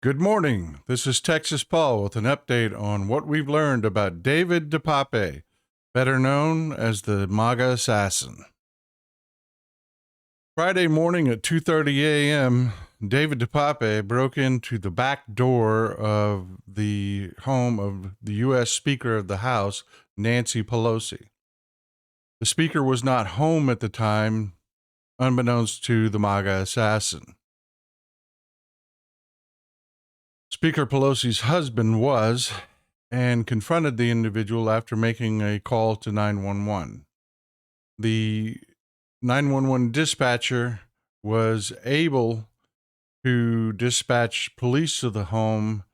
Good morning. This is Texas Paul with an update on what we've learned about David Pape, better known as the Maga assassin. Friday morning at 2:30 a.m., David Pape broke into the back door of the home of the U.S. Speaker of the House, Nancy Pelosi. The Speaker was not home at the time, unbeknownst to the Maga assassin. Speaker Pelosi's husband was and confronted the individual after making a call to 911. The 911 dispatcher was able to dispatch police to the home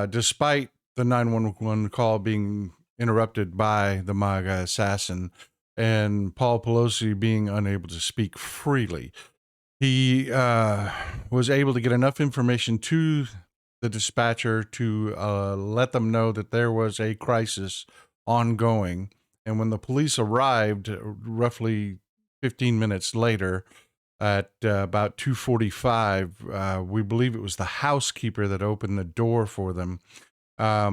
despite the 911 call being interrupted by the Maga assassin and Paul Pelosi being unable to speak freely. He was able to get enough information to the dispatcher to let them know that there was a crisis ongoing. And when the police arrived, roughly 15 minutes later, at about 2:45, we believe it was the housekeeper that opened the door for them. At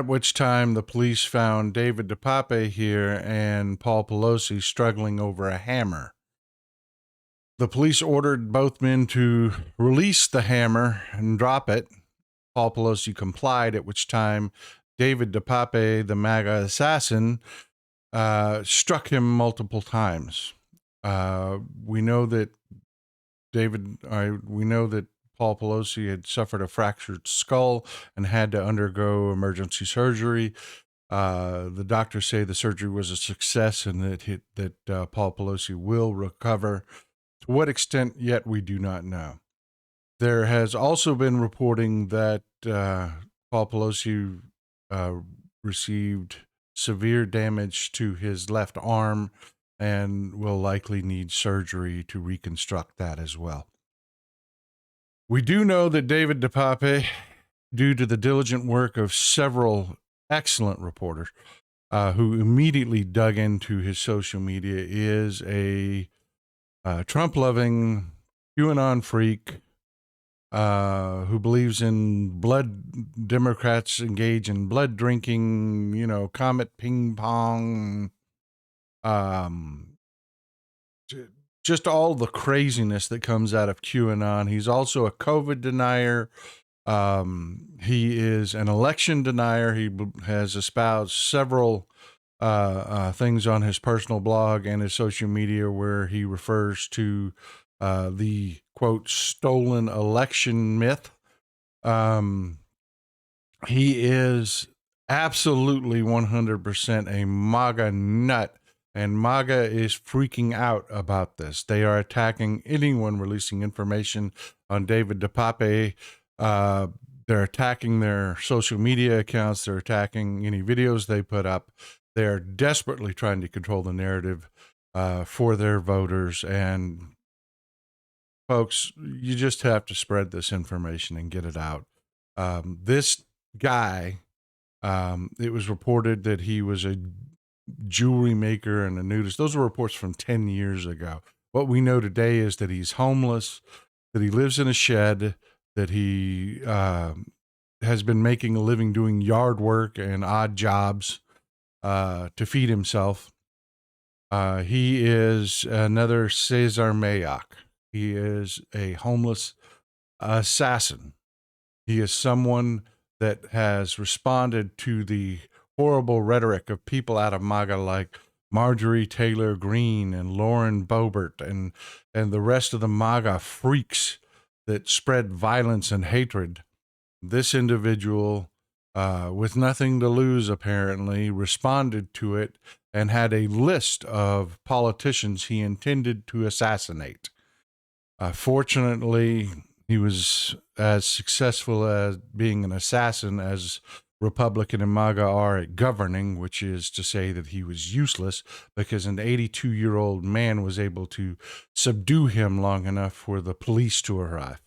which time the police found David Pape here and Paul Pelosi struggling over a hammer. The police ordered both men to release the hammer and drop it. Paul Pelosi complied, at which time David Pape, the Maga assassin, struck him multiple times. We know that Paul Pelosi had suffered a fractured skull and had to undergo emergency surgery. The doctors say the surgery was a success and that Paul Pelosi will recover. To what extent yet, we do not know. There has also been reporting that Paul Pelosi received severe damage to his left arm and will likely need surgery to reconstruct that as well. We do know that David Pape, due to the diligent work of several excellent reporters who immediately dug into his social media, is a Trump-loving QAnon freak who believes in blood. Democrats engage in blood drinking, comet ping pong, just all the craziness that comes out of QAnon. He's also a COVID denier. He is an election denier. He has espoused several things on his personal blog and his social media where he refers to the quote stolen election myth. He is absolutely 100% a Maga nut, and MAGA is freaking out about this. They are attacking anyone releasing information on David Pape. They're attacking their social media accounts. They're attacking any videos they put up. They're desperately trying to control the narrative for their voters. And folks, you just have to spread this information and get it out. This guy, it was reported that he was a jewelry maker and a nudist. Those are reports from 10 years ago. What we know today is that he's homeless, that he lives in a shed, that he has been making a living doing yard work and odd jobs to feed himself. He is another Cesar Mayock. He is a homeless assassin. He is someone that has responded to the horrible rhetoric of people out of MAGA like Marjorie Taylor Greene and Lauren Boebert and the rest of the MAGA freaks that spread violence and hatred. This individual, with nothing to lose apparently, responded to it and had a list of politicians he intended to assassinate. Fortunately, he was as successful as being an assassin as Republican and MAGA are at governing, which is to say that he was useless because an 82-year-old man was able to subdue him long enough for the police to arrive.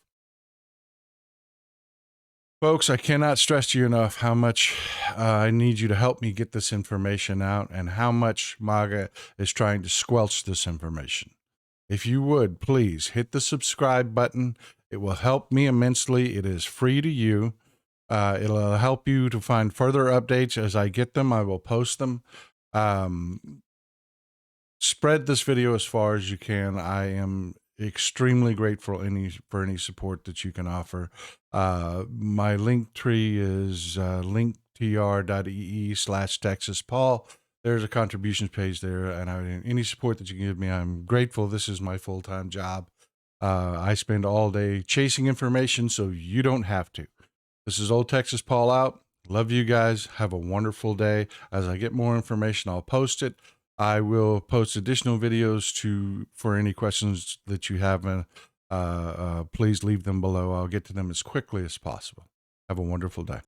Folks, I cannot stress to you enough how much I need you to help me get this information out and how much MAGA is trying to squelch this information. If you would, please hit the subscribe button. It will help me immensely. It is free to you. It'll help you to find further updates as I get them. I will post them. Spread this video as far as you can. I am extremely grateful for any support that you can offer. My link tree is linktr.ee/TexasPaul. There's a contributions page there, and any support that you can give me, I'm grateful. This is my full-time job. I spend all day chasing information, so you don't have to. This is Old Texas Paul out. Love you guys. Have a wonderful day. As I get more information, I'll post it. I will post additional videos for any questions that you have. Please leave them below. I'll get to them as quickly as possible. Have a wonderful day.